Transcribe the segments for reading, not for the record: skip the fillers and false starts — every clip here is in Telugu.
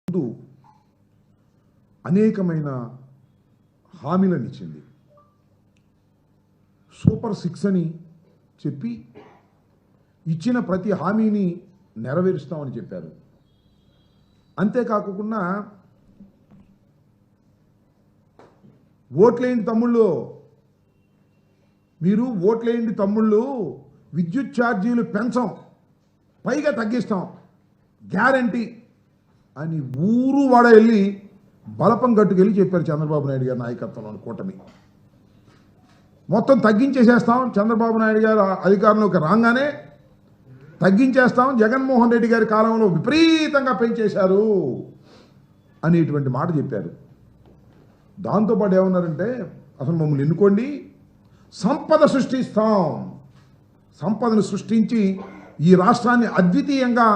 ముందు అనేకమైన హామీలను ఇచ్చింది. సూపర్ 6 అని చెప్పి ఇచ్చిన ప్రతి హామీని నెరవేరుస్తామని చెప్పారు. అంతేకాకుండా ఓట్లేండి తమ్ముళ్ళు, మీరు ఓట్లేండి తమ్ముళ్ళు, విద్యుత్ ఛార్జీలు పెంచం, పైగా తగ్గిస్తాం గ్యారంటీ అని ఊరు వాడ వెళ్ళి బలపం గట్టుకెళ్ళి చెప్పారు చంద్రబాబు నాయుడు గారి నాయకత్వంలోని కూటమి. మొత్తం తగ్గించేసేస్తాం, చంద్రబాబు నాయుడు గారు అధికారంలోకి రాగానే తగ్గించేస్తాం, జగన్మోహన్ రెడ్డి గారి కాలంలో విపరీతంగా పెంచేశారు అనేటువంటి మాట చెప్పారు. దాంతోపాటు ఏమన్నారంటే, అసలు మమ్మల్ని ఎన్నుకోండి, సంపద సృష్టిస్తాం, సంపదను సృష్టించి ఈ రాష్ట్రాన్ని అద్వితీయంగా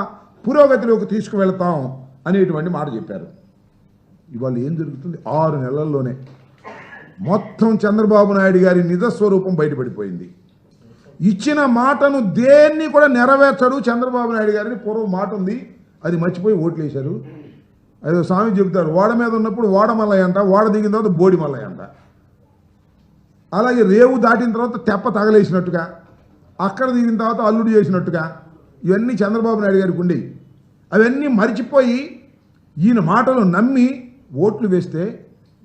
పురోగతిలోకి తీసుకువెళ్తాం అనేటువంటి మాట చెప్పారు. ఇవాళ ఏం జరుగుతుంది? 6 నెలల్లోనే మొత్తం చంద్రబాబు నాయుడు గారి నిజస్వరూపం బయటపడిపోయింది. ఇచ్చిన మాటను దేన్ని కూడా నెరవేర్చడు చంద్రబాబు నాయుడు గారిని. పూర్వం మాట ఉంది, అది మర్చిపోయి ఓట్లు వేశారు. అదే స్వామి చెబుతారు, ఓడ మీద ఉన్నప్పుడు ఓడ మల్లయ్య అంట, ఓడ దిగిన తర్వాత బోడి మల్లయ్య అంట. అలాగే రేవు దాటిన తర్వాత తెప్ప తగలేసినట్టుగా, అక్కడ దిగిన తర్వాత అల్లుడు చేసినట్టుగా ఇవన్నీ చంద్రబాబు నాయుడు గారికి ఉండేవి. అవన్నీ మర్చిపోయి ఈయన మాటలు నమ్మి ఓట్లు వేస్తే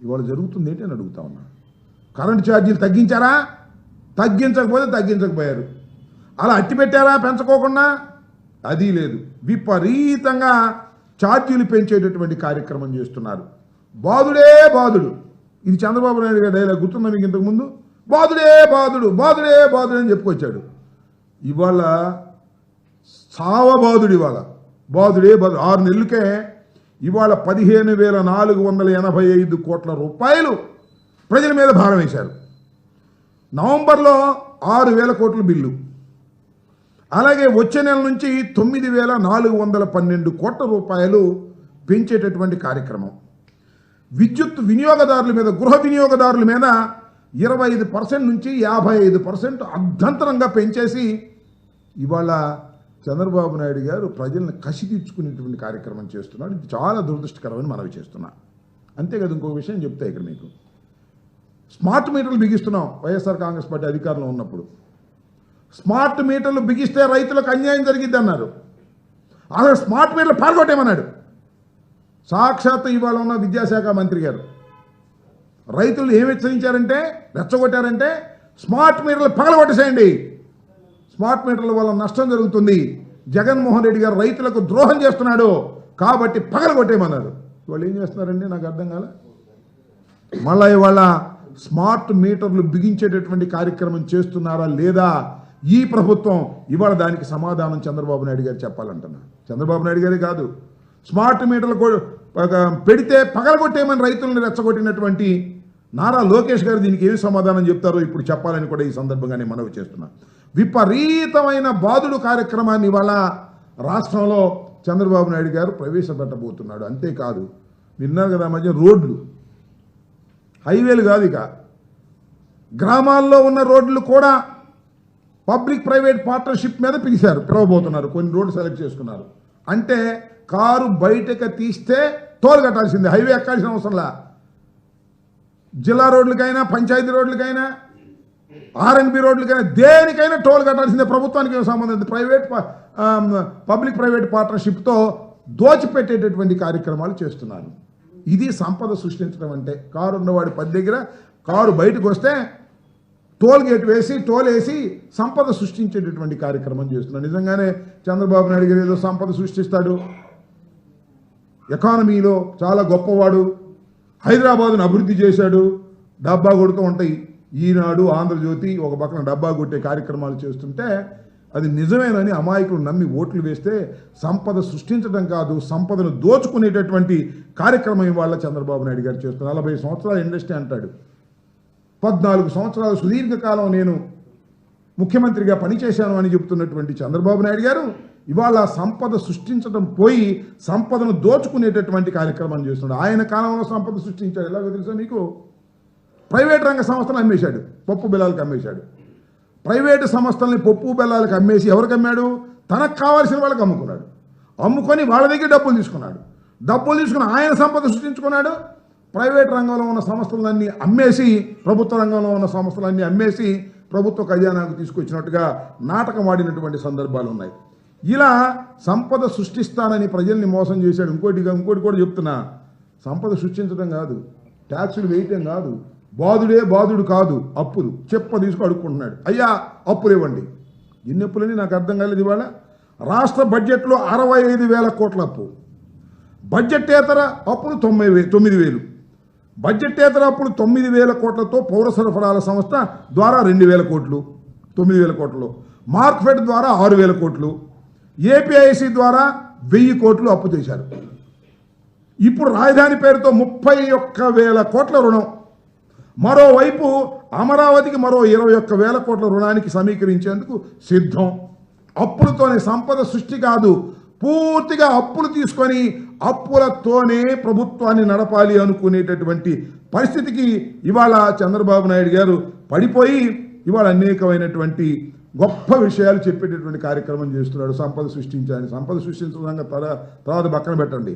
ఇవాళ జరుగుతుంది ఏంటి అని అడుగుతా ఉన్నా. కరెంటు ఛార్జీలు తగ్గించారా? తగ్గించకపోతే తగ్గించకపోయారు. అలా అట్టి పెట్టారా పెంచుకోకుండా? అది లేదు. విపరీతంగా ఛార్జీలు పెంచేటటువంటి కార్యక్రమం చేస్తున్నారు. బాదుడే బాదుడు, ఇది చంద్రబాబు నాయుడు గారి డైలాగ్ గుర్తుందా మీకు? ఇంతకుముందు బాదుడే బాదుడు, బాదుడే బాదుడు అని చెప్పుకొచ్చాడు. ఇవాళ సావబాదుడు, ఇవాళ బాదుడే బాదుడు. 6 నెలలకే ఇవాళ 15,485 కోట్ల రూపాయలు ప్రజల మీద భారం వేశారు. నవంబర్లో 6,000 కోట్ల బిల్లు, అలాగే వచ్చే నెల నుంచి 9,412 కోట్ల రూపాయలు పెంచేటటువంటి కార్యక్రమం. విద్యుత్ వినియోగదారుల మీద, గృహ వినియోగదారుల మీద 25% నుంచి 55% అర్ధంతరంగా పెంచేసి ఇవాళ చంద్రబాబు నాయుడు గారు ప్రజలను కసి తీర్చుకునేటువంటి కార్యక్రమం చేస్తున్నాడు. ఇది చాలా దురదృష్టకరమని మనవి చేస్తున్నా. అంతేకాదు, ఇంకొక విషయం చెప్తా ఇక్కడ మీకు. స్మార్ట్ మీటర్లు బిగిస్తున్నాం వైఎస్ఆర్ కాంగ్రెస్ పార్టీ అధికారంలో ఉన్నప్పుడు. స్మార్ట్ మీటర్లు బిగిస్తే రైతులకు అన్యాయం జరిగిద్ది అన్నారు. అసలు స్మార్ట్ మీటర్లు పాల్గొట్టేమన్నాడు సాక్షాత్ ఇవాళ ఉన్న విద్యాశాఖ మంత్రి గారు. రైతులు ఏమి హెచ్చరించారంటే, రెచ్చగొట్టారంటే, స్మార్ట్ మీటర్లు పగలగొట్టేసేయండి, స్మార్ట్ మీటర్ల వల్ల నష్టం జరుగుతుంది, జగన్మోహన్ రెడ్డి గారు రైతులకు ద్రోహం చేస్తున్నాడు కాబట్టి పగలగొట్టేయమన్నారు. వాళ్ళు ఏం చేస్తున్నారండి నాకు అర్థం కాలే. మళ్ళీ ఇవాళ స్మార్ట్ మీటర్లు బిగించేటటువంటి కార్యక్రమం చేస్తున్నారా లేదా ఈ ప్రభుత్వం? ఇవాళ దానికి సమాధానం చంద్రబాబు నాయుడు గారు చెప్పాలంటున్నా. చంద్రబాబు నాయుడు గారే కాదు, స్మార్ట్ మీటర్లు పెడితే పగలగొట్టేయమని రైతులను రెచ్చగొట్టినటువంటి నారా లోకేష్ గారు దీనికి ఏమి సమాధానం చెప్తారో ఇప్పుడు చెప్పాలని కూడా ఈ సందర్భంగా నేను మనవి చేస్తున్నా. విపరీతమైన బాదుడు కార్యక్రమాన్ని ఇవాళ రాష్ట్రంలో చంద్రబాబు నాయుడు గారు ప్రవేశపెట్టబోతున్నాడు. అంతేకాదు, విన్నారు కదా మధ్య రోడ్లు, హైవేలు కాదు, ఇక గ్రామాల్లో ఉన్న రోడ్లు కూడా పబ్లిక్ ప్రైవేట్ పార్ట్నర్షిప్ మీద పిలవబోతున్నారు. కొన్ని రోడ్లు సెలెక్ట్ చేసుకున్నారు. అంటే కారు బయటకు తీస్తే టోల్ కట్టాల్సిందే, హైవే ఎక్కాల్సిన అవసరంలా. జిల్లా రోడ్లకైనా, పంచాయతీ రోడ్లకైనా, ఆర్ఎన్బి రోడ్లకైనా, దేనికైనా టోల్ కట్టాల్సిందే. ప్రభుత్వానికి సంబంధించి పబ్లిక్ ప్రైవేట్ పార్ట్నర్షిప్తో దోచిపెట్టేటటువంటి కార్యక్రమాలు చేస్తున్నారు. ఇది సంపద సృష్టించడం అంటే. కారు ఉన్నవాడి 10 దగ్గర కారు బయటకు వస్తే టోల్ గేట్ వేసి, టోల్ వేసి సంపద సృష్టించేటటువంటి కార్యక్రమం చేస్తున్నాడు. నిజంగానే చంద్రబాబు నాయుడు గారు ఏదో సంపద సృష్టిస్తాడు, ఎకానమీలో చాలా గొప్పవాడు, హైదరాబాదును అభివృద్ధి చేశాడు, డబ్బా కొడుతూ ఉంటాయి ఈనాడు, ఆంధ్రజ్యోతి ఒక పక్కన డబ్బా కొట్టే కార్యక్రమాలు చేస్తుంటే అది నిజమేనని అమాయకులు నమ్మి ఓట్లు వేస్తే సంపద సృష్టించడం కాదు, సంపదను దోచుకునేటటువంటి కార్యక్రమం ఇవాళ చంద్రబాబు నాయుడు గారు చేస్తున్నారు. 40 సంవత్సరాల ఇండస్ట్రీ అంటాడు. 14 సంవత్సరాల సుదీర్ఘకాలం నేను ముఖ్యమంత్రిగా పనిచేశాను అని చెప్తున్నటువంటి చంద్రబాబు నాయుడు గారు ఇవాళ సంపద సృష్టించడం పోయి సంపదను దోచుకునేటటువంటి కార్యక్రమం చేస్తున్నాడు. ఆయన కాలంలో సంపద సృష్టించాడు. ఎలాగో తెలుసా మీకు? ప్రైవేట్ రంగ సంస్థలు అమ్మేశాడు, పప్పు బెల్లాలకు అమ్మేశాడు. ప్రైవేటు సంస్థల్ని పప్పు బెల్లాలకు అమ్మేసి ఎవరికి అమ్మాడు? తనకు కావాల్సిన వాళ్ళకి అమ్ముకున్నాడు. అమ్ముకొని వాళ్ళ దగ్గర డబ్బులు తీసుకున్నాడు. డబ్బులు తీసుకుని ఆయన సంపద సృష్టించుకున్నాడు. ప్రైవేట్ రంగంలో ఉన్న సంస్థలన్నీ అమ్మేసి, ప్రభుత్వ రంగంలో ఉన్న సంస్థలన్నీ అమ్మేసి ప్రభుత్వ ఖజానాకు తీసుకొచ్చినట్టుగా నాటకం ఆడినటువంటి సందర్భాలు ఉన్నాయి. ఇలా సంపద సృష్టిస్తానని ప్రజల్ని మోసం చేశాడు. ఇంకోటి కూడా చెప్తున్నా, సంపద సృష్టించడం కాదు, ట్యాక్సులు వేయటం కాదు, బాధుడు కాదు, అప్పులు తీసుకు అడుక్కుంటున్నాడు. అయ్యా అప్పులు ఇవ్వండి. ఎన్ని అప్పులని నాకు అర్థం కాలేదు. ఇవాళ రాష్ట్ర బడ్జెట్లో 65,000 కోట్ల అప్పు, బడ్జెట్టేతర అప్పులు 9,000, బడ్జెట్టేతర అప్పులు 9,000 కోట్లతో పౌర సరఫరాల సంస్థ ద్వారా 2,000 కోట్లు, 9,000 కోట్లు, మార్క్ఫెడ్ ద్వారా 6,000 కోట్లు, ఏపీఐసి ద్వారా 1,000 కోట్లు అప్పు చేశారు. ఇప్పుడు రాజధాని పేరుతో 31,000 కోట్ల రుణం. మరోవైపు అమరావతికి మరో 21,000 కోట్ల రుణానికి సమీకరించేందుకు సిద్ధం. అప్పులతోనే సంపద సృష్టి కాదు, పూర్తిగా అప్పులు తీసుకొని అప్పులతోనే ప్రభుత్వాన్ని నడపాలి అనుకునేటటువంటి పరిస్థితికి ఇవాళ చంద్రబాబు నాయుడు గారు పడిపోయి ఇవాళ అనేకమైనటువంటి గొప్ప విషయాలు చెప్పేటటువంటి కార్యక్రమం చేస్తున్నాడు. సంపద సృష్టించడం తర్వాత పక్కన పెట్టండి.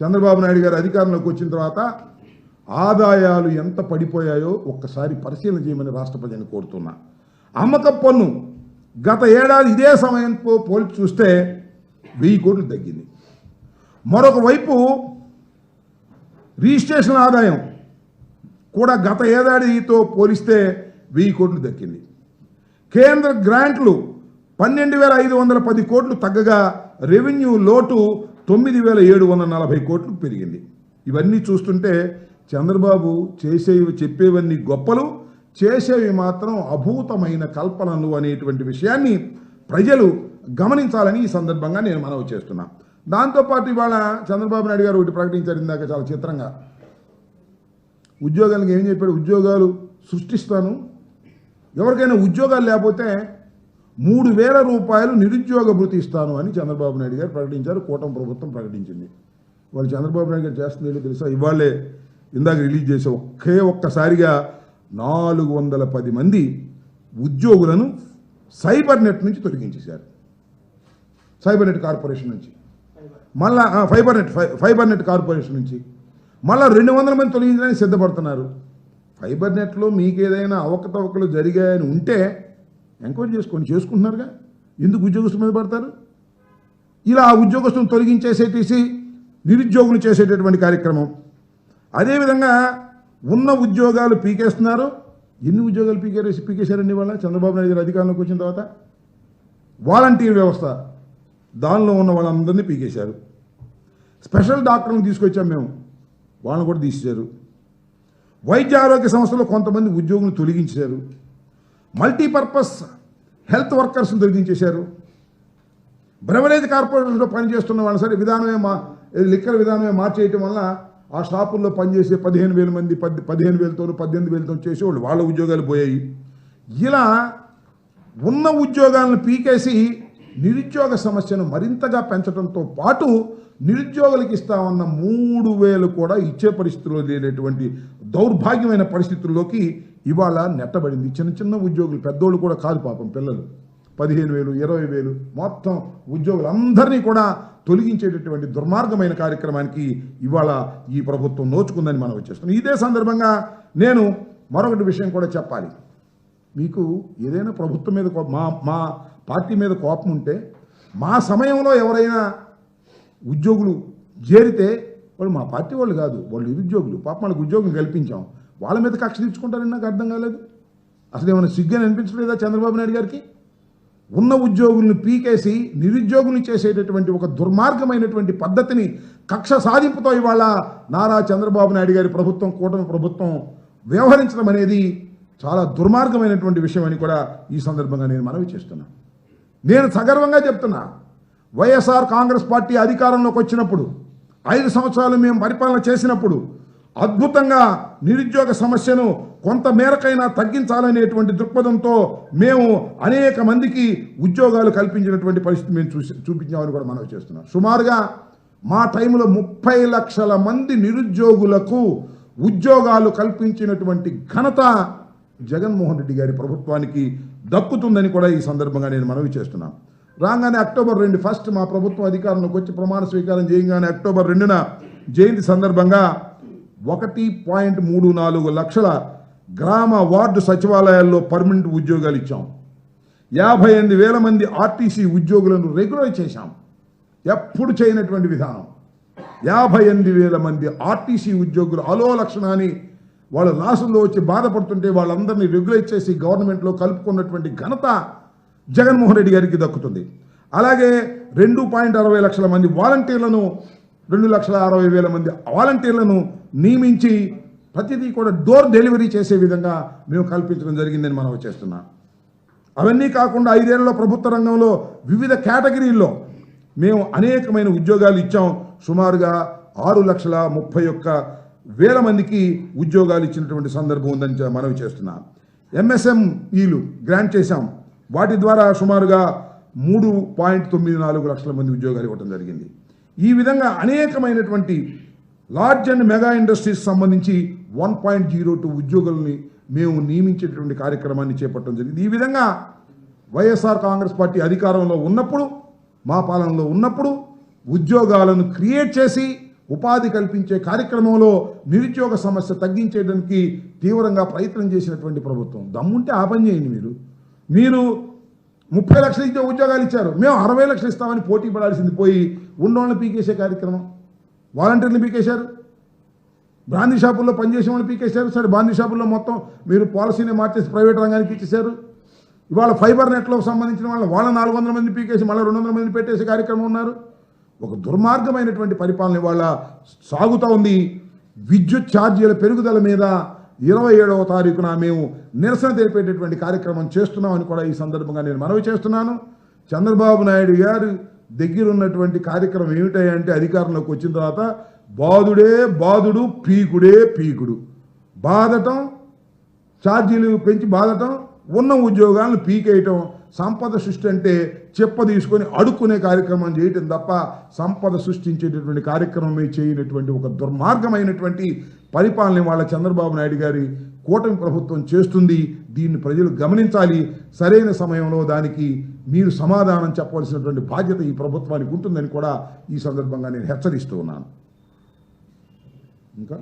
చంద్రబాబు నాయుడు గారు అధికారంలోకి వచ్చిన తర్వాత ఆదాయాలు ఎంత పడిపోయాయో ఒక్కసారి పరిశీలన చేయమని రాష్ట్ర ప్రజలను కోరుతున్నా. అమ్మకం పన్ను గత ఏడాది ఇదే సమయంతో పోల్చి చూస్తే 1,000 కోట్లు తగ్గింది. మరొక వైపు రిజిస్ట్రేషన్ ఆదాయం కూడా గత ఏడాదితో పోలిస్తే 1,000 కోట్లు దక్కింది. కేంద్ర గ్రాంట్లు 12,510 కోట్లు తగ్గగా రెవెన్యూ లోటు 9,740 కోట్లు పెరిగింది. ఇవన్నీ చూస్తుంటే చంద్రబాబు చెప్పేవన్నీ గొప్పలు, చేసేవి మాత్రం అభూతమైన కల్పనలు అనేటువంటి విషయాన్ని ప్రజలు గమనించాలని ఈ సందర్భంగా నేను మనవి చేస్తున్నా. దాంతోపాటు ఇవాళ చంద్రబాబు నాయుడు గారు ఒకటి ప్రకటించారు ఇందాక చాలా చిత్రంగా. ఉద్యోగాలకు ఏం చెప్పాడు? ఉద్యోగాలు సృష్టిస్తాను, ఎవరికైనా ఉద్యోగాలు లేకపోతే 3,000 రూపాయలు నిరుద్యోగ భృతి ఇస్తాను అని చంద్రబాబు నాయుడు గారు ప్రకటించారు. కూటమి ప్రభుత్వం ప్రకటించింది. వాళ్ళు చంద్రబాబు నాయుడు గారు చేస్తుంది తెలుసా? ఇవాళే ఇందాక రిలీజ్ చేసే ఒక్కసారిగా 410 మంది ఉద్యోగులను సైబర్ నెట్ నుంచి తొలగించేశారు. సైబర్ నెట్ కార్పొరేషన్ నుంచి మళ్ళా ఫైబర్ నెట్ కార్పొరేషన్ నుంచి మళ్ళా 200 మంది తొలగించడానికి సిద్ధపడుతున్నారు. ఫైబర్ నెట్లో మీకు ఏదైనా అవకతవకలు జరిగాయని ఉంటే ఎంక్వైరీ చేసుకుంటున్నారుగా, ఎందుకు ఉద్యోగస్తుల మీద పడతారు? ఇలా ఉద్యోగస్తులను తొలగించేసేసి నిరుద్యోగులు చేసేటటువంటి కార్యక్రమం. అదేవిధంగా ఉన్న ఉద్యోగాలు పీకేస్తున్నారు. ఎన్ని ఉద్యోగాలు పీకేశారండి వాళ్ళ చంద్రబాబు నాయుడు గారు అధికారంలోకి వచ్చిన తర్వాత? వాలంటీర్ వ్యవస్థ, దానిలో ఉన్న వాళ్ళందరినీ పీకేశారు. స్పెషల్ డాక్టర్లను తీసుకొచ్చాం మేము, వాళ్ళని కూడా తీసేశారు. వైద్య ఆరోగ్య సంస్థలో కొంతమంది ఉద్యోగులను తొలగించారు. మల్టీపర్పస్ హెల్త్ వర్కర్స్ని తొలగించేశారు. బ్రెవరేజ్ కార్పొరేషన్లో పనిచేస్తున్న వాళ్ళని సరే లిక్కర్ విధానమే మార్చేయటం వల్ల ఆ షాపుల్లో పనిచేసే 15,000 మంది 15,000తో 18,000తో చేసేవాళ్ళు, వాళ్ళ ఉద్యోగాలు పోయాయి. ఇలా ఉన్న ఉద్యోగాలను పీకేసి నిరుద్యోగ సమస్యను మరింతగా పెంచడంతో పాటు నిరుద్యోగులకు ఇస్తామన్న 3,000 కూడా ఇచ్చే పరిస్థితుల్లో లేనటువంటి దౌర్భాగ్యమైన పరిస్థితుల్లోకి ఇవాళ నెట్టబడింది. చిన్న ఉద్యోగులు, పెద్దోళ్ళు కూడా కాదు పాపం, పిల్లలు 15,000 20,000 మొత్తం ఉద్యోగులందరినీ కూడా తొలగించేటటువంటి దుర్మార్గమైన కార్యక్రమానికి ఇవాళ ఈ ప్రభుత్వం నోచుకుందని మనం వచ్చేస్తున్నాం. ఇదే సందర్భంగా నేను మరొకటి విషయం కూడా చెప్పాలి. మీకు ఏదైనా ప్రభుత్వం మీద మా పార్టీ మీద కోపం ఉంటే, మా సమయంలో ఎవరైనా ఉద్యోగులు చేరితే వాళ్ళు మా పార్టీ వాళ్ళు కాదు, వాళ్ళు నిరుద్యోగులు, పాపం వాళ్ళకి ఉద్యోగం కల్పించాం, వాళ్ళ మీద కక్ష తీర్చుకుంటారని నాకు అర్థం కాలేదు. అసలు ఏమైనా సిగ్గని అనిపించలేదా చంద్రబాబు నాయుడు గారికి? ఉన్న ఉద్యోగులను పీకేసి నిరుద్యోగులు చేసేటటువంటి ఒక దుర్మార్గమైనటువంటి పద్ధతిని కక్ష సాధింపుతో ఇవాళ నారా చంద్రబాబు నాయుడు గారి ప్రభుత్వం, కూటమి ప్రభుత్వం వ్యవహరించడం అనేది చాలా దుర్మార్గమైనటువంటి విషయం అని కూడా ఈ సందర్భంగా నేను మనవి చేస్తున్నా. నేను సగర్వంగా చెప్తున్నా, వైఎస్ఆర్ కాంగ్రెస్ పార్టీ అధికారంలోకి వచ్చినప్పుడు 5 సంవత్సరాలు మేము పరిపాలన చేసినప్పుడు అద్భుతంగా నిరుద్యోగ సమస్యను కొంత మేరకైనా తగ్గించాలనేటువంటి దృక్పథంతో మేము అనేక మందికి ఉద్యోగాలు కల్పించినటువంటి పరిస్థితి మేము చూపించామని కూడా మనం చేస్తున్నాం. సుమారుగా మా టైంలో 30 లక్షల మంది నిరుద్యోగులకు ఉద్యోగాలు కల్పించినటువంటి ఘనత జగన్మోహన్ రెడ్డి గారి ప్రభుత్వానికి దక్కుతుందని కూడా ఈ సందర్భంగా నేను మనవి చేస్తున్నాను. రాగానే అక్టోబర్ 2 ఫస్ట్ మా ప్రభుత్వం అధికారంలోకి వచ్చి ప్రమాణ స్వీకారం చేయగానే అక్టోబర్ 2న జయంతి సందర్భంగా 1.34 లక్షల గ్రామ వార్డు సచివాలయాల్లో పర్మనెంట్ ఉద్యోగాలు ఇచ్చాం. 58,000 మంది ఆర్టీసీ ఉద్యోగులను రెగ్యులర్ చేశాం. ఎప్పుడు చేయనటువంటి విధానం. 58,000 మంది ఆర్టీసీ ఉద్యోగులు అలో లక్షణాన్ని వాళ్ళ లాసుల్లో వచ్చి బాధపడుతుంటే వాళ్ళందరినీ రెగ్యులేట్ చేసి గవర్నమెంట్లో కలుపుకున్నటువంటి ఘనత జగన్మోహన్ రెడ్డి గారికి దక్కుతుంది. అలాగే 2.60 లక్షల మంది వాలంటీర్లను 2,60,000 మంది వాలంటీర్లను నియమించి ప్రతిదీ కూడా డోర్ డెలివరీ చేసే విధంగా మేము కల్పించడం జరిగిందని మనం చేస్తున్నాం. అవన్నీ కాకుండా 5 ఏళ్లలో ప్రభుత్వ రంగంలో వివిధ కేటగిరీల్లో మేము అనేకమైన ఉద్యోగాలు ఇచ్చాం. సుమారుగా 6,31,000 మందికి ఉద్యోగాలు ఇచ్చినటువంటి సందర్భం ఉందని మనవి చేస్తున్నాం. ఎంఎస్ఎంఈలు గ్రాంట్ చేశాం. వాటి ద్వారా సుమారుగా 3.94 లక్షల మంది ఉద్యోగాలు ఇవ్వడం జరిగింది. ఈ విధంగా అనేకమైనటువంటి లార్జ్ అండ్ మెగా ఇండస్ట్రీస్ సంబంధించి 1.02 ఉద్యోగులని మేము నియమించేటువంటి కార్యక్రమాన్ని చేపట్టడం జరిగింది. ఈ విధంగా వైఎస్ఆర్ కాంగ్రెస్ పార్టీ అధికారంలో ఉన్నప్పుడు, మా పాలనలో ఉన్నప్పుడు ఉద్యోగాలను క్రియేట్ చేసి ఉపాధి కల్పించే కార్యక్రమంలో నిరుద్యోగ సమస్య తగ్గించేయడానికి తీవ్రంగా ప్రయత్నం చేసినటువంటి ప్రభుత్వం. దమ్ముంటే ఆ పని చేయండి. మీరు 30 లక్షలు ఇచ్చే ఉద్యోగాలు ఇచ్చారు, మేము 60 లక్షలు ఇస్తామని పోటీ పడాల్సింది పోయి ఉన్నోళ్ళని పీకేసే కార్యక్రమం. వాలంటీర్లు పీకేశారు, బ్రాందీ షాపుల్లో పనిచేసే వాళ్ళని పీకేశారు. సరే, బ్రాందీ షాపుల్లో మొత్తం మీరు పాలసీని మార్చేసి ప్రైవేట్ రంగానికి ఇచ్చేశారు. ఇవాళ ఫైబర్ నెట్లోకి సంబంధించిన వాళ్ళ 400 మంది పీకేసి మళ్ళీ 200 మంది పెట్టేసే కార్యక్రమం ఉన్నారు. ఒక దుర్మార్గమైనటువంటి పరిపాలన ఇవాళ సాగుతూ ఉంది. విద్యుత్ ఛార్జీల పెరుగుదల మీద 27వ తారీఖున మేము నిరసన తెలిపేటటువంటి కార్యక్రమం చేస్తున్నామని కూడా ఈ సందర్భంగా నేను మనవి చేస్తున్నాను. చంద్రబాబు నాయుడు గారు దగ్గర ఉన్నటువంటి కార్యక్రమం ఏమిటంటే అధికారంలోకి వచ్చిన తర్వాత బాదుడే బాదుడు, పీకుడే పీకుడు, బాధటం, ఛార్జీలు పెంచి బాధటం, ఉన్న ఉద్యోగాలను పీకేయటం, సంపద సృష్టి అంటే చెప్ప తీసుకొని అడుక్కునే కార్యక్రమం చేయటం తప్ప సంపద సృష్టించేటటువంటి కార్యక్రమమే చేయనటువంటి ఒక దుర్మార్గమైనటువంటి పరిపాలన వాళ్ళ చంద్రబాబు నాయుడు గారి కూటమి ప్రభుత్వం చేస్తుంది. దీన్ని ప్రజలు గమనించాలి. సరైన సమయంలో దానికి మీరు సమాధానం చెప్పవలసినటువంటి బాధ్యత ఈ ప్రభుత్వానికి ఉంటుందని కూడా ఈ సందర్భంగా నేను హెచ్చరిస్తూ ఉన్నాను. ఇంకా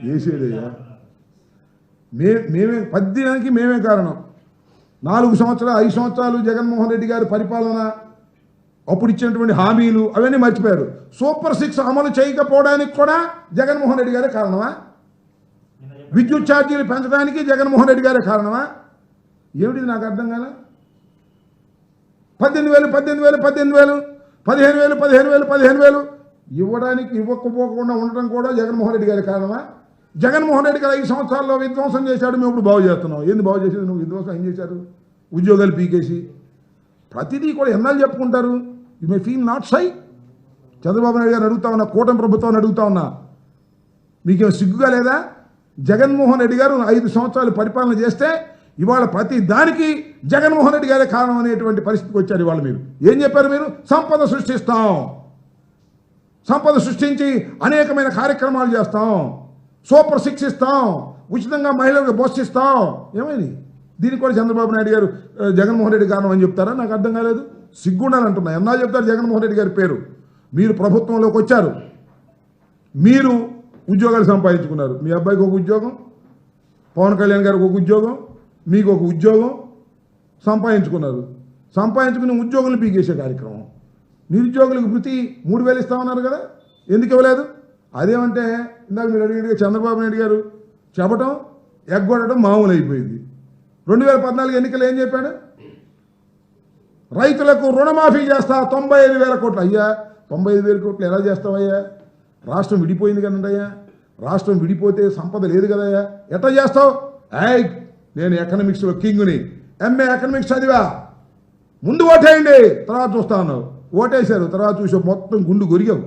వేసేదయ్యా, మేమే పద్యానికి మేమే కారణం. 4 సంవత్సరాలు 5 సంవత్సరాలు జగన్మోహన్ రెడ్డి గారి పరిపాలన, అప్పుడు ఇచ్చినటువంటి హామీలు అవన్నీ మర్చిపోయారు. సూపర్ 6 అమలు చేయకపోవడానికి కూడా జగన్మోహన్ రెడ్డి గారే కారణమా? విద్యుత్ ఛార్జీలు పెంచడానికి జగన్మోహన్ రెడ్డి గారే కారణమా? ఏమిటిది నాకు అర్థం కాలే. 18,000 15,000 ఇవ్వడానికి ఇవ్వకపోకుండా ఉండటం కూడా జగన్మోహన్ రెడ్డి గారి కారణమా? జగన్మోహన్ రెడ్డి గారు 5 సంవత్సరాల్లో విధ్వంసం చేశాడు, మేము ఇప్పుడు బాగు చేస్తున్నాం. ఏంది బాగు చేసేది? నువ్వు విధ్వంసం ఏం చేశారు? ఉద్యోగాలు పీకేసి ప్రతిదీ కూడా ఎన్నాళ్ళు చెప్పుకుంటారు? You may feel not shy. Chandrababu Naidu గారు అడుగుతా ఉన్నా, కూటమి ప్రభుత్వాన్ని అడుగుతా ఉన్నా, మీకేం సిగ్గుగా లేదా? జగన్మోహన్ రెడ్డి గారు 5 సంవత్సరాలు పరిపాలన చేస్తే ఇవాళ ప్రతి దానికి జగన్మోహన్ రెడ్డి గారే కారణం అనేటువంటి పరిస్థితికి వచ్చారు. ఇవాళ మీరు ఏం చెప్పారు? మీరు సంపద సృష్టిస్తాం, సంపద సృష్టించి అనేకమైన కార్యక్రమాలు చేస్తాం, సూపర్ 6 ఇస్తాం, ఉచితంగా మహిళలకు బస్సు ఇస్తాం. ఏమైంది? దీనికి కూడా చంద్రబాబు నాయుడు గారు జగన్మోహన్ రెడ్డి కారణం అని చెప్తారా? నాకు అర్థం కాలేదు. సిగ్గుండాలంటున్నా. ఎన్నా చెప్తారు జగన్మోహన్ రెడ్డి గారి పేరు? మీరు ప్రభుత్వంలోకి వచ్చారు, మీరు ఉద్యోగాలు సంపాదించుకున్నారు. మీ అబ్బాయికి ఒక ఉద్యోగం, పవన్ కళ్యాణ్ గారికి ఒక ఉద్యోగం, మీకు ఒక ఉద్యోగం సంపాదించుకున్నారు. సంపాదించుకుని ఉద్యోగులు పీకేసే కార్యక్రమం. నిరుద్యోగులకు వృత్తి 3,000 ఇస్తామన్నారు కదా, ఎందుకు ఇవ్వలేదు? అదేమంటే ఇందాక మీరు అడిగినట్టుగా చంద్రబాబు నాయుడు గారు చెప్పటం, ఎగ్గొట్టడం మామూలు అయిపోయింది. 2014 ఎన్నికలు ఏం చెప్పాడు? రైతులకు రుణమాఫీ చేస్తా 95,000 కోట్లు. అయ్యా, 95,000 కోట్లు ఎలా చేస్తావయ్యా? రాష్ట్రం విడిపోయింది కదండయ్యా. రాష్ట్రం విడిపోతే సంపద లేదు కదయ్యా, ఎట్లా చేస్తావు? నేను ఎకనామిక్స్లో కింగ్ని, ఎంఏ ఎకనామిక్స్ చదివా, ముందు ఓటేయండి తర్వాత చూస్తా అన్నావు. ఓటేశారు, తర్వాత చూసావు మొత్తం గుండు గొరిగావు,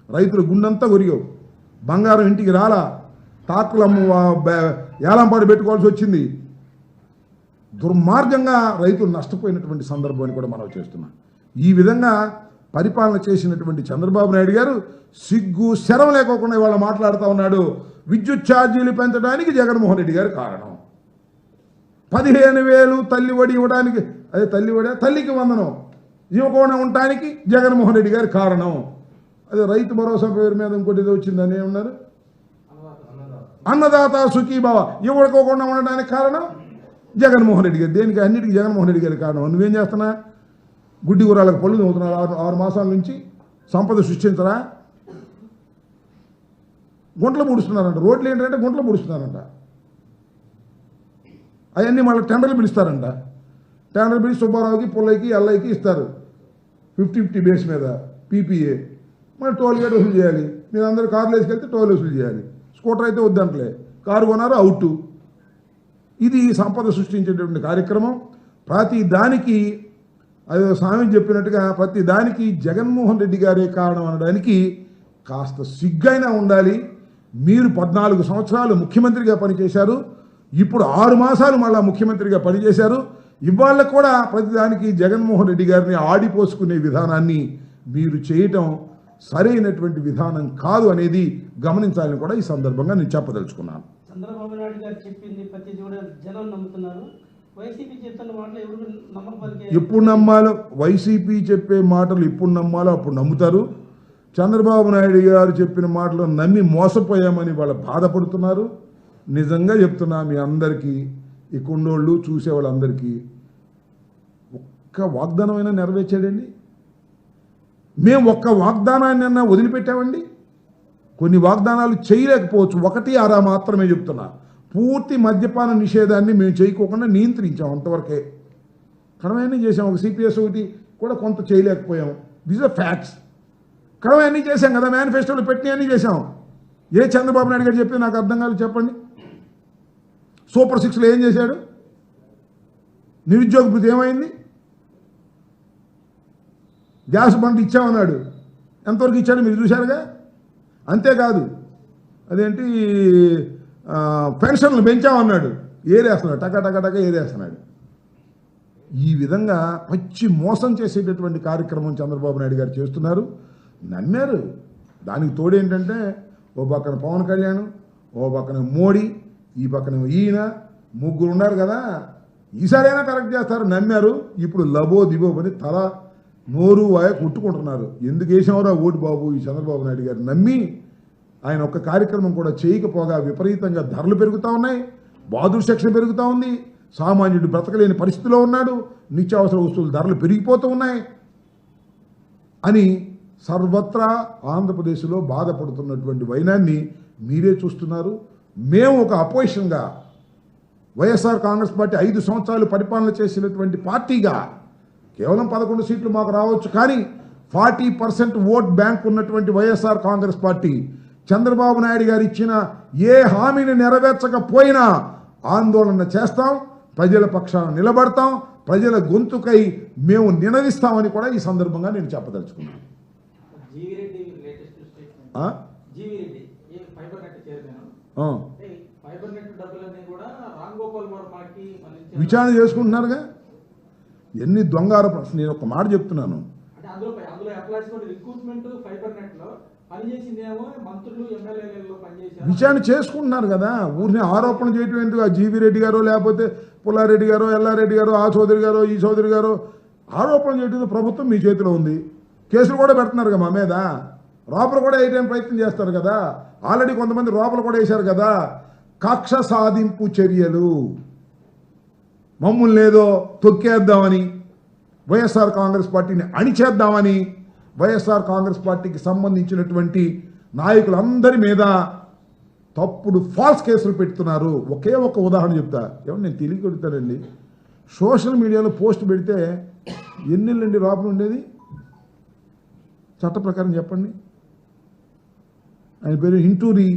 రైతుల గుండంతా గొరిగావు. బంగారం ఇంటికి రాలా, టాకులమ్ము ఏలంపాటు పెట్టుకోవాల్సి వచ్చింది. దుర్మార్గంగా రైతులు నష్టపోయినటువంటి సందర్భాన్ని కూడా మనం చేస్తున్నాం. ఈ విధంగా పరిపాలన చేసినటువంటి చంద్రబాబు నాయుడు గారు సిగ్గు శరం లేకోకుండా ఇవాళ మాట్లాడుతూ ఉన్నాడు. విద్యుత్ ఛార్జీలు పెంచడానికి జగన్మోహన్ రెడ్డి గారు కారణం. 15,000 తల్లి ఒడి ఇవ్వడానికి, అదే తల్లి ఒడి, తల్లికి వందనం ఇవ్వకుండా ఉండటానికి జగన్మోహన్ రెడ్డి గారి కారణం. అదే రైతు భరోసా పేరు మీద ఇంకోటి ఏదో వచ్చిందని ఏమన్నారు, అన్నదాత సుఖీభావ ఇవ్వకోకుండా ఉండడానికి కారణం జగన్మోహన్ రెడ్డి గారు. దేనికి? అన్నిటికీ జగన్మోహన్ రెడ్డి గారి కారణం. నువ్వేం చేస్తున్నా? గుడ్డి గుర్రాలకు పళ్ళు నవ్వుతున్నారు 6 మాసాల నుంచి. సంపద సృష్టించరా? గుంటలు పూడుస్తున్నారంట. రోడ్లు ఏంటంటే గుంటలు పూడుస్తున్నారంట. అవన్నీ మళ్ళీ టెండర్లు పిలుస్తారంట. టెండర్లు పిలిచి సుబ్బారావుకి, పుల్లయ్యకి, ఎల్లయ్యకి ఇస్తారు 50-50 బేస్ మీద పీపీఏ. మళ్ళీ టోల్ గేట్ వసూలు చేయాలి. మీరు అందరూ కార్లు వేసుకెళ్తే టోల్ వసూలు చేయాలి. స్కూటర్ అయితే వద్దంటలే, కారు కొన్నారు అవుట్. ఇది సంపద సృష్టించేటువంటి కార్యక్రమం. ప్రతి దానికి అదే స్వామి చెప్పినట్టుగా ప్రతి దానికి జగన్మోహన్ రెడ్డి గారే కారణం అనడానికి కాస్త సిగ్గైనా ఉండాలి. మీరు 14 సంవత్సరాలు ముఖ్యమంత్రిగా పనిచేశారు, ఇప్పుడు 6 మాసాలు మళ్ళా ముఖ్యమంత్రిగా పనిచేశారు. ఇవాళ కూడా ప్రతిదానికి జగన్మోహన్ రెడ్డి గారిని ఆడిపోసుకునే విధానాన్ని మీరు చేయటం సరైనటువంటి విధానం కాదు అనేది గమనించాలని కూడా ఈ సందర్భంగా నేను చెప్పదలుచుకున్నాను. చంద్రబాబు నాయుడు గారు చెప్పింది ప్రతి జనం నమ్ముతున్నారు. వైసీపీ చెప్తున్న మాటలు ఎవరు నమ్మకం? ఎప్పుడు నమ్మాలో? వైసీపీ చెప్పే మాటలు ఎప్పుడు నమ్మాలో అప్పుడు నమ్ముతారు. చంద్రబాబు నాయుడు గారు చెప్పిన మాటలు నమ్మి మోసపోయామని వాళ్ళు బాధపడుతున్నారు. నిజంగా చెప్తున్నా మీ అందరికీ, ఈ కొండోళ్ళు చూసేవాళ్ళందరికీ, ఒక్క వాగ్దానమైనా నెరవేర్చాడండి? మేము ఒక్క వాగ్దానాన్ని వదిలిపెట్టామండి? కొన్ని వాగ్దానాలు చేయలేకపోవచ్చు, 1-6 మాత్రమే చెప్తున్నా. పూర్తి మద్యపాన నిషేధాన్ని మేము చేయకోకుండా నియంత్రించాం, అంతవరకే. కడమయన్నీ చేసాం. ఒక సిపిఎస్ ఒకటి కూడా కొంత చేయలేకపోయాం. These are facts. కడమయన్నీ చేసాం కదా, మేనిఫెస్టోలో పెట్టి అన్నీ చేసాం. ఏ చంద్రబాబు నాయుడు గారు చెప్పి నాకు అర్థం కాదు, చెప్పండి. సూపర్ 6లో ఏం చేశాడు? నిరుద్యోగ భృతి ఏమైంది? గ్యాస్ బండ్ ఇచ్చామన్నాడు, ఎంతవరకు ఇచ్చాడు మీరు చూశారుగా. అంతేకాదు అదేంటి పెన్షన్లు పెంచామన్నాడు, ఏరేస్తున్నాడు, టక ఏరేస్తున్నాడు. ఈ విధంగా పచ్చి మోసం చేసేటటువంటి కార్యక్రమం చంద్రబాబు నాయుడు గారు చేస్తున్నారు. నమ్మారు. దానికి తోడేంటంటే ఓ పక్కన పవన్ కళ్యాణ్, ఓ పక్కన మోడీ, ఈ పక్కన ఈయన, ముగ్గురు ఉన్నారు కదా. ఈసారైనా కరెక్ట్ చేస్తారు. నమ్మారు. ఇప్పుడు లబో దిబో అని తల నోరు వాయ కుట్టుకుంటున్నారు. ఎందుకు వేసామరా ఓటు బాబు ఈ చంద్రబాబు నాయుడు గారు నమ్మి? ఆయన ఒక్క కార్యక్రమం కూడా చేయకపోగా విపరీతంగా ధరలు పెరుగుతూ ఉన్నాయి, బాధుడు సెక్షన్ పెరుగుతూ ఉంది, సామాన్యుడు బ్రతకలేని పరిస్థితిలో ఉన్నాడు, నిత్యావసర వస్తువుల ధరలు పెరిగిపోతూ ఉన్నాయి అని సర్వత్రా ఆంధ్రప్రదేశ్లో బాధపడుతున్నటువంటి వైనాన్ని మీరే చూస్తున్నారు. మేము ఒక అపోజిషన్గా, వైఎస్ఆర్ కాంగ్రెస్ పార్టీ 5 సంవత్సరాలు పరిపాలన చేసినటువంటి పార్టీగా కేవలం 11 సీట్లు మాకు రావచ్చు, కానీ 40% ఓట్ బ్యాంక్ ఉన్నటువంటి వైఎస్ఆర్ కాంగ్రెస్ పార్టీ చంద్రబాబు నాయుడు గారు ఇచ్చిన ఏ హామీని నెరవేర్చకపోయినా ఆందోళన చేస్తాం, ప్రజల పక్షాన నిలబడతాం, ప్రజల గొంతుకై మేము నినదిస్తామని కూడా ఈ సందర్భంగా నేను చెప్పదలుచుకున్నాను. విచారణ చేసుకుంటున్నారుగా. ఎన్ని దొంగ ఆరోపణలు. నేను ఒక మాట చెప్తున్నాను, విచారణ చేసుకుంటున్నారు కదా. ఊరిని ఆరోపణ చేయటం ఎందుకు? ఆ జీవీ రెడ్డి గారో, లేకపోతే పుల్లారెడ్డి గారో, ఎల్లారెడ్డి గారో, ఆ చౌదరి గారో, ఈ చౌదరి గారో ఆరోపణ చేయడం ప్రభుత్వం మీ చేతిలో ఉంది. కేసులు కూడా పెడుతున్నారు కదా మా మీద. లోపల కూడా వేయడానికి ప్రయత్నం చేస్తారు కదా. ఆల్రెడీ కొంతమంది లోపల కూడా వేశారు కదా. కక్ష సాధింపు చర్యలు, మమ్మల్ని ఏదో తొక్కేద్దామని, వైఎస్ఆర్ కాంగ్రెస్ పార్టీని అణిచేద్దామని వైఎస్ఆర్ కాంగ్రెస్ పార్టీకి సంబంధించినటువంటి నాయకులందరి మీద తప్పుడు ఫాల్స్ కేసులు పెడుతున్నారు. ఒకే ఒక ఉదాహరణ చెప్తా. ఏమన్నా నేను తెలియ కొడతానండి. సోషల్ మీడియాలో పోస్ట్ పెడితే ఎన్నేళ్ళండి లోపల ఉండేది? చట్ట ప్రకారం చెప్పండి. ఆయన పేరు ఇంటూరి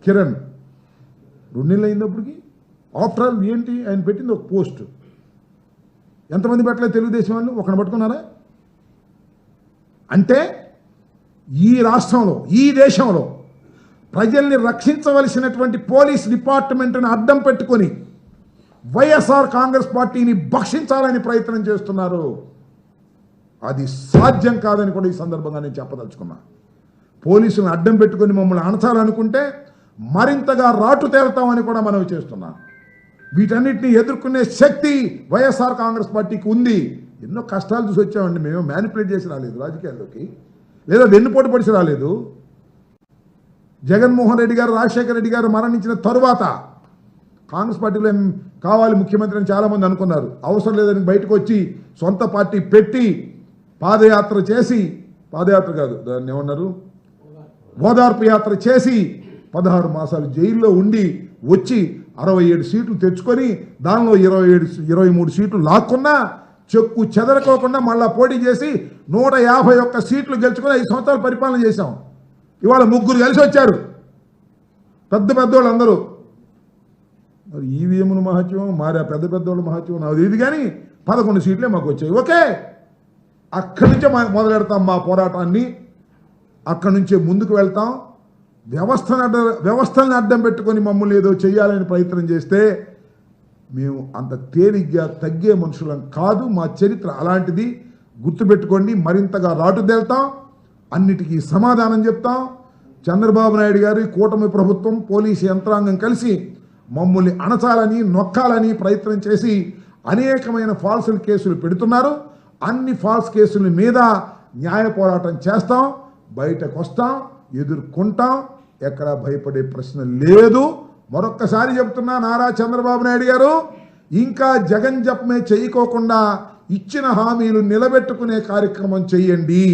కిరణ్. 2 నెలలు అయినప్పటికీ ఆఫ్టర్ ఆల్ ఏంటి ఆయన పెట్టింది ఒక పోస్ట్. ఎంతమంది పెట్టలేదు తెలుగుదేశం వాళ్ళు? ఒకరిని పట్టుకున్నారా? అంటే ఈ రాష్ట్రంలో, ఈ దేశంలో ప్రజల్ని రక్షించవలసినటువంటి పోలీస్ డిపార్ట్మెంట్ని అడ్డం పెట్టుకొని వైఎస్ఆర్ కాంగ్రెస్ పార్టీని భక్షించాలని ప్రయత్నం చేస్తున్నారు. అది సాధ్యం కాదని కూడా ఈ సందర్భంగా నేను చెప్పదలుచుకున్నా. పోలీసులను అడ్డం పెట్టుకొని మమ్మల్ని అణచాలనుకుంటే మరింతగా రాటు తేలుతామని కూడా మనవి చేస్తున్నాను. వీటన్నిటిని ఎదుర్కొనే శక్తి వైఎస్ఆర్ కాంగ్రెస్ పార్టీకి ఉంది. ఎన్నో కష్టాలు చూసి వచ్చామండి. మేము మ్యానిపులేట్ చేసి రాలేదు రాజకీయాల్లోకి, లేదా వెన్నుపోటు పడిచి రాలేదు. జగన్మోహన్ రెడ్డి గారు, రాజశేఖర రెడ్డి గారు మరణించిన తరువాత కాంగ్రెస్ పార్టీలో కావాలి ముఖ్యమంత్రి అని చాలామంది అనుకున్నారు. అవసరం లేదని బయటకు వచ్చి సొంత పార్టీ పెట్టి పాదయాత్ర చేసి, పాదయాత్ర కాదు దాన్ని ఏమన్నారు, ఓదార్పు యాత్ర చేసి 16 మాసాలు జైల్లో ఉండి వచ్చి 67 సీట్లు తెచ్చుకొని దానిలో 23 సీట్లు లాక్కున్నా చెక్కు చెదరకోకుండా మళ్ళా పోటీ చేసి 151 సీట్లు గెలుచుకొని 5 సంవత్సరాలు పరిపాలన చేశాం. ఇవాళ 3 కలిసి వచ్చారు పెద్దోళ్ళు అందరూ. మరి ఈవీఎంల మహత్యం మారా, పెద్దోళ్ళ మహత్యం నాది ఇది, కానీ 11 సీట్లే మాకు వచ్చాయి. ఓకే, అక్కడి నుంచే మొదలెడతాం మా పోరాటాన్ని, అక్కడి నుంచే ముందుకు వెళ్తాం. వ్యవస్థలను అడ్డం పెట్టుకొని మమ్మల్ని ఏదో చేయాలని ప్రయత్నం చేస్తే మేము అంత తేలిగ్గా తగ్గే మనుషులం కాదు. మా చరిత్ర అలాంటిది, గుర్తుపెట్టుకోండి. మరింతగా రాటుదేల్తాం, అన్నిటికీ సమాధానం చెప్తాం. చంద్రబాబు నాయుడు గారి కూటమి ప్రభుత్వం, పోలీసు యంత్రాంగం కలిసి మమ్మల్ని అణచాలని, నొక్కాలని ప్రయత్నం చేసి అనేకమైన ఫాల్స్ కేసులు పెడుతున్నారు. అన్ని ఫాల్స్ కేసుల మీద న్యాయ పోరాటం చేస్తాం, బయటకు వస్తాం, ఎదుర్కొంటాం. ఎక్కడ భయపడే ప్రశ్న లేదు. మరొక్కసారి చెప్తున్నా, నారా చంద్రబాబు నాయుడు గారు ఇంకా జగన్ జపమే చేయకోకుండా ఇచ్చిన హామీలు నిలబెట్టుకునే కార్యక్రమం చేయండి.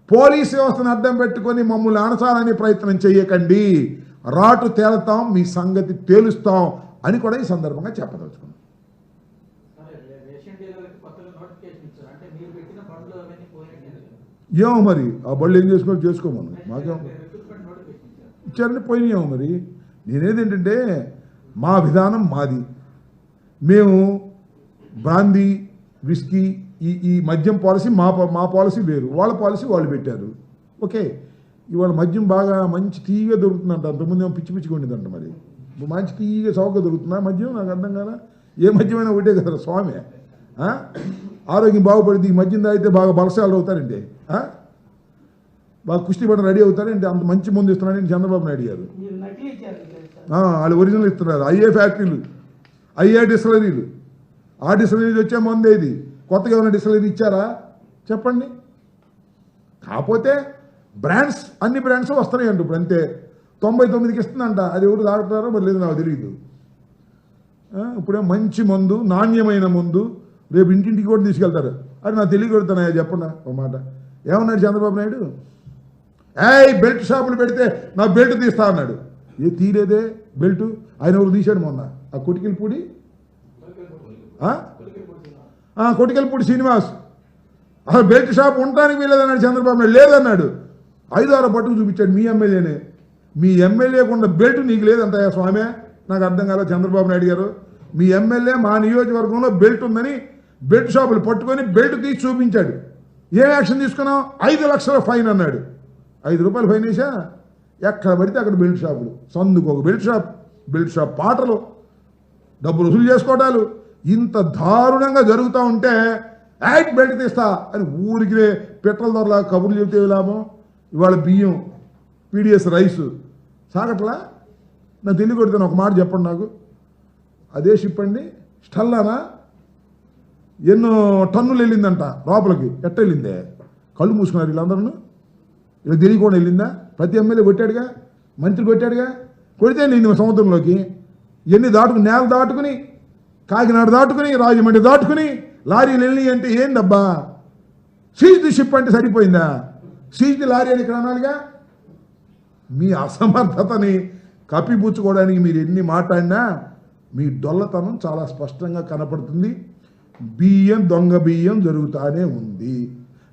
పోలీసు వ్యవస్థను అడ్డం పెట్టుకొని మమ్మల్ని అణచాలని ప్రయత్నం చేయకండి. రాటు తేలుతాం, మీ సంగతి తేలుస్తాం అని కూడా ఈ సందర్భంగా చెప్పదలుచుకున్నాం. ఏమో మరి ఆ బళ్ళు ఏం చేసుకోమను, మాకేమో ఇచ్చారని పోయినాయేమో మరి. నేనేదేంటంటే మా విధానం మాది. మేము బ్రాందీ, విస్కీ, ఈ మద్యం పాలసీ మా పాలసీ వేరు, వాళ్ళ పాలసీ వాళ్ళు పెట్టారు. ఓకే, ఇవాళ మద్యం బాగా మంచి తీయగా దొరుకుతుందంట. అంతకుముందు ఏమో పిచ్చిగా ఉండేదంట. మరి మంచి తీయగా చౌకగా దొరుకుతుందా మద్యం? నాకు అర్థం కాదా. ఏ మద్యమైనా ఒకటే కదా స్వామి. ఆరోగ్యం బాగుపడింది. ఈ మద్యం తాగితే బాగా బలశాలు అవుతారండి, బాగా కుస్తీ పడి రెడీ అవుతారండి. అంత మంచి ముందు ఇస్తున్నారండి చంద్రబాబు నాయుడు గారు. వాళ్ళు ఒరిజినల్ ఇస్తున్నారు. అయ్యే ఫ్యాక్టరీలు, అయ్యే డిస్టిలరీలు. ఆ డిస్టిలరీలు వచ్చే ముందే ఇది. కొత్తగా ఏమైనా డిస్టిలరీ ఇచ్చారా చెప్పండి? కాకపోతే బ్రాండ్స్, అన్ని బ్రాండ్స్ వస్తున్నాయంట ఇప్పుడు. అంతే 99కి ఇస్తుందంట. అది ఎవరు తాగుతారో మరి లేదు, నాకు తెలియదు. ఇప్పుడే మంచి మందు, నాణ్యమైన మందు రేపు ఇంటింటికి కూడా తీసుకెళ్తారు. అది నాకు తెలియకొడుతున్నాయా చెప్పండి ఒక మాట. ఏమన్నాడు చంద్రబాబు నాయుడు? బెల్ట్ షాపులు పెడితే నా బెల్ట్ తీస్తా అన్నాడు. తీరేదే బెల్ట్. ఆయన ఎవరు తీశాడు మొన్న? ఆ కొటికెలపూడి కొటికెలపూడి శ్రీనివాస్. అసలు బెల్ట్ షాప్ ఉండడానికి వీలేదన్నాడు చంద్రబాబు నాయుడు. లేదన్నాడు. 5-6 పట్టుకు చూపించాడు. మీ ఎమ్మెల్యేనే. మీ ఎమ్మెల్యేకు ఉన్న బెల్ట్ నీకు లేదంటాయా స్వామి? నాకు అర్థం కాదా చంద్రబాబు నాయుడు గారు. మీ ఎమ్మెల్యే మా నియోజకవర్గంలో బెల్ట్ ఉందని బెల్ట్ షాపులు పట్టుకొని బెల్ట్ తీసి చూపించాడు. ఏం యాక్షన్ తీసుకున్నాం? 5 లక్షల ఫైన్ అన్నాడు. 5 రూపాయలు ఫైన్ వేసా. ఎక్కడ పడితే అక్కడ బెల్ట్ షాపులు, సందుకు ఒక బెల్ట్ షాప్ పాటలు, డబ్బులు వసూలు చేసుకోవటాలు. ఇంత దారుణంగా జరుగుతూ ఉంటే బెల్ట్ తీస్తా అని ఊరికి పెట్రోల్ ధరలా కబుర్లు చెబితే లాభం. ఇవాళ బియ్యం, పీడిఎస్ రైసు సాగట్లా. నాకు తెలియకొడుతాను, ఒక మాట చెప్పండి నాకు. అదే షిప్ అండి, స్టల్లానా ఎన్నో టన్నులు వెళ్ళిందంట లోపలికి. ఎట్ట వెళ్ళిందే? కళ్ళు మూసుకున్నారు వీళ్ళందరూ. ఇలా తెలియకుండా వెళ్ళిందా? ప్రతి ఎమ్మెల్యే కొట్టాడుగా, మంత్రి కొట్టాడుగా. కొడితే నేను సముద్రంలోకి ఎన్ని దాటుకుని, నేల దాటుకుని, కాకినాడ దాటుకుని, రాజమండ్రి దాటుకుని లారీలు వెళ్ళి అంటే ఏందబ్బా? సీజ్ ది షిప్ అంటే సరిపోయిందా? సీజ్ ది లారీ అని ఇక్కడ అనాలిగా. మీ అసమర్థతని కప్పిపుచ్చుకోవడానికి మీరు ఎన్ని మాట్లాడినా మీ డొల్లతనం చాలా స్పష్టంగా కనపడుతుంది. బియ్యం, దొంగ బియ్యం జరుగుతూనే ఉంది.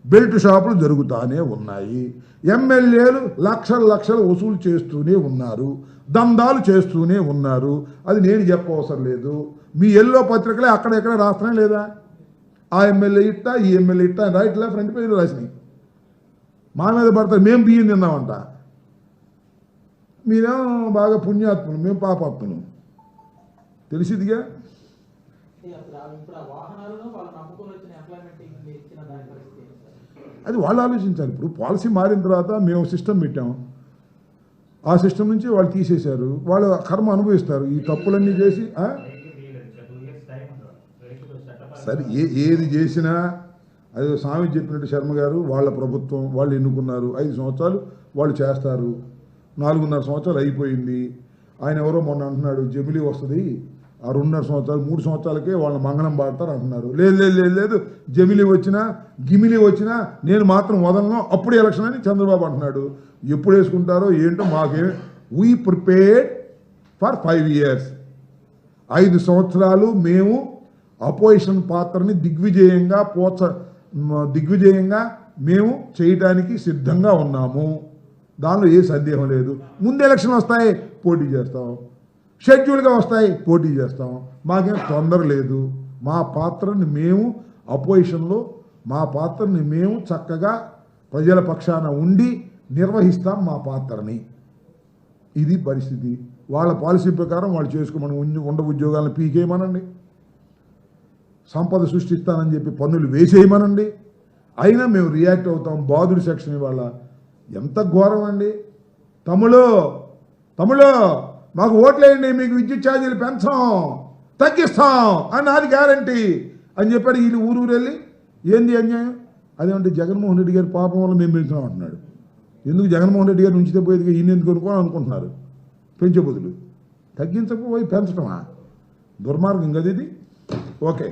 బెల్ట్ షాపులు జరుగుతూనే ఉన్నాయి. ఎమ్మెల్యేలు లక్షలు వసూలు చేస్తూనే ఉన్నారు. దందాలు చేస్తూనే ఉన్నారు. అది నేను చెప్పవసరం లేదు. మీ ఎల్లో పత్రికలే అక్కడెక్కడ రాస్తున్నాయి లేదా? ఆ ఎమ్మెల్యే ఇట్టా, ఈ ఎమ్మెల్యే ఇట్టా రైట్లా ఫ్రంట్ పేజీలో రాసినాయి. మా మీద పడతారు. మేము బియ్యం తిన్నామంట. మీరేమో బాగా పుణ్యాత్ములు, మేము పాపాత్ములు. తెలిసిదిగా. అది వాళ్ళు ఆలోచించాలి. ఇప్పుడు పాలసీ మారిన తర్వాత మేము సిస్టమ్ పెట్టాము. ఆ సిస్టమ్ నుంచి వాళ్ళు తీసేశారు. వాళ్ళు కర్మ అనుభవిస్తారు. ఈ తప్పులన్నీ చేసి సరే ఏది చేసినా అది స్వామి చెప్పినట్టు శర్మ గారు వాళ్ళ ప్రభుత్వం వాళ్ళు ఎన్నుకున్నారు 5 సంవత్సరాలు వాళ్ళు చేస్తారు 4.5 సంవత్సరాలు అయిపోయింది ఆయన ఎవరో మొన్న అంటున్నాడు జమిలీ వస్తుంది ఆ 2.5 సంవత్సరాలు 3 సంవత్సరాలకే వాళ్ళ మంగళం పాడతారు అంటున్నారు లేదు జమిలీ వచ్చినా గిమిలీ వచ్చినా నేను మాత్రం వదలను అప్పుడు ఎలక్షన్ అని చంద్రబాబు అంటున్నాడు ఎప్పుడు వేసుకుంటారో ఏంటో మాకేం వీ ప్రిపేర్డ్ ఫర్ 5 years 5 సంవత్సరాలు మేము అపోజిషన్ పాత్రని దిగ్విజయంగా మేము చేయడానికి సిద్ధంగా ఉన్నాము దానిలో ఏ సందేహం లేదు ముందు ఎలక్షన్ వస్తాయి పోటీ చేస్తాం షెడ్యూల్గా వస్తాయి పోటీ చేస్తాం మాకేం తొందర లేదు మా పాత్రని మేము అపోజిషన్లో మా పాత్రని మేము చక్కగా ప్రజల పక్షాన ఉండి నిర్వహిస్తాం మా పాత్రని ఇది పరిస్థితి వాళ్ళ పాలసీ ప్రకారం వాళ్ళు చేసుకోమని ఉండ ఉద్యోగాలను పీకేయమనండి సంపద సృష్టిస్తానని చెప్పి పన్నులు వేసేయమనండి అయినా మేము రియాక్ట్ అవుతాం బాధుడి సెక్షన్ ఇవాళ ఎంత ఘోరం అండి తమ్ముళ్ళు మాకు ఓట్లేయండి మీకు విద్యుత్ ఛార్జీలు పెంచాం తగ్గిస్తాం అని నాది గ్యారంటీ అని చెప్పాడు వీళ్ళు ఊరు వెళ్ళి ఏంది అన్యాయం అదేమంటే జగన్మోహన్ రెడ్డి గారి పాపం వల్ల మేము పెంచున్నాం అంటున్నాడు ఎందుకు జగన్మోహన్ రెడ్డి గారు ఉంచితే పోయేది ఈయన ఎందుకు అనుకుంటున్నారు పెంచే బదులు తగ్గించకపోయి పెంచడమా దుర్మార్గం కదా ఇది ఓకే